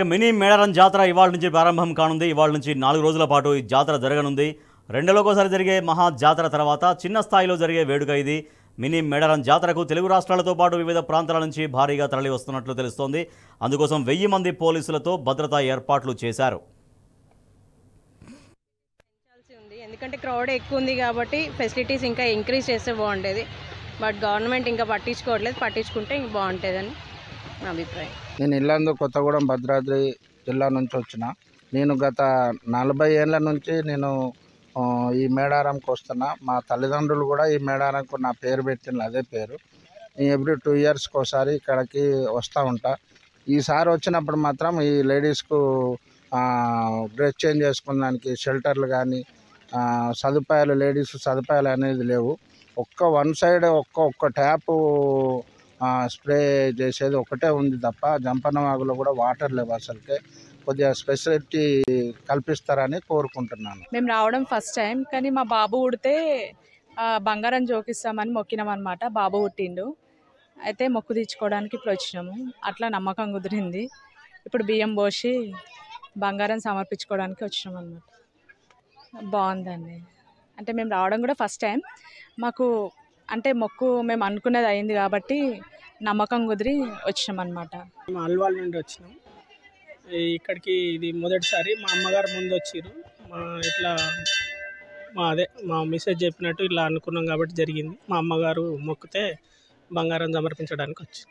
Mini Medaram జాతర ఇవాళ నుంచి ప్రారంభం కానుంది. ఇవాళ నుంచి 4 రోజుల పాటు ఈ జాతర జరగనుంది. రెండేళ్లకోసారి జరిగే మహా జాతర తర్వాత చిన్న స్థాయిలో జరిగే వేడుక ఇది. మినీ మేడారం జాతరకు తెలుగు రాష్ట్రాలతో పాటు వివిధ ప్రాంతాల నుంచి భారీగా తరలి వస్తున్నట్లు తెలుస్తోంది. అందుకోసం 1000 మంది పోలీసులతో భద్రతా ఏర్పాట్లు చేశారు. ఎందుకంటే క్రౌడ్ ఎక్కువ ఉంది కాబట్టి ఫెసిలిటీస్ ఇంకా ఇంక్రీజ్ చేస్తే బాగుండేది. బట్ గవర్నమెంట్ ఇంకా పట్టించుకోవట్లేదు. పట్టించుకుంటే ఇంక బాగుంటుందని నా అభిప్రాయం. నేను ఇల్లందు కొత్తగూడెం భద్రాద్రి జిల్లా నుంచి వచ్చిన. నేను గత 40 ఏళ్ళ నుంచి నేను ఈ మేడారంకి వస్తున్నా. మా తల్లిదండ్రులు కూడా ఈ మేడారంకు నా పేరు పెట్టిన అదే పేరు. నేను ఎవ్రీ 2 ఇయర్స్కి ఒకసారి ఇక్కడికి వస్తూ ఉంటా. ఈసారి వచ్చినప్పుడు మాత్రం ఈ లేడీస్కు డ్రెస్ చేంజ్ చేసుకున్నానికి షెల్టర్లు కానీ సదుపాయాలు లేడీస్ సదుపాయాలు అనేది లేవు. వన్ సైడ్ ఒక్క ట్యాపు స్ప్రే చేసేది ఒకటే ఉంది తప్ప జంపనవాగులో కూడా వాటర్ లేవు. అసలుకే కొద్దిగా స్పెషాలిటీ కల్పిస్తారని కోరుకుంటున్నాను. మేము రావడం ఫస్ట్ టైం, కానీ మా బాబు పుడితే బంగారం జోకిస్తామని మొక్కినాం అనమాట. బాబు పుట్టిండు, అయితే మొక్కు తీర్చుకోవడానికి ఇప్పుడు వచ్చినాము. అట్లా నమ్మకం కుదిరింది. ఇప్పుడు బియ్యం పోసి బంగారం సమర్పించుకోవడానికి వచ్చినాం అనమాట. బాగుందండి. అంటే మేము రావడం కూడా ఫస్ట్ టైం. మాకు అంటే మొక్కు మేము అనుకున్నది అయింది కాబట్టి నమ్మకం కుదిరి వచ్చినాం అనమాట. మేము అల్వాల్ నుండి వచ్చినాం. ఇక్కడికి ఇది మొదటిసారి. మా అమ్మగారు ముందు వచ్చిర్రు. మా మిస్సెస్ చెప్పినట్టు ఇలా అనుకున్నాం కాబట్టి జరిగింది. మా అమ్మగారు మొక్కితే బంగారం సమర్పించడానికి వచ్చి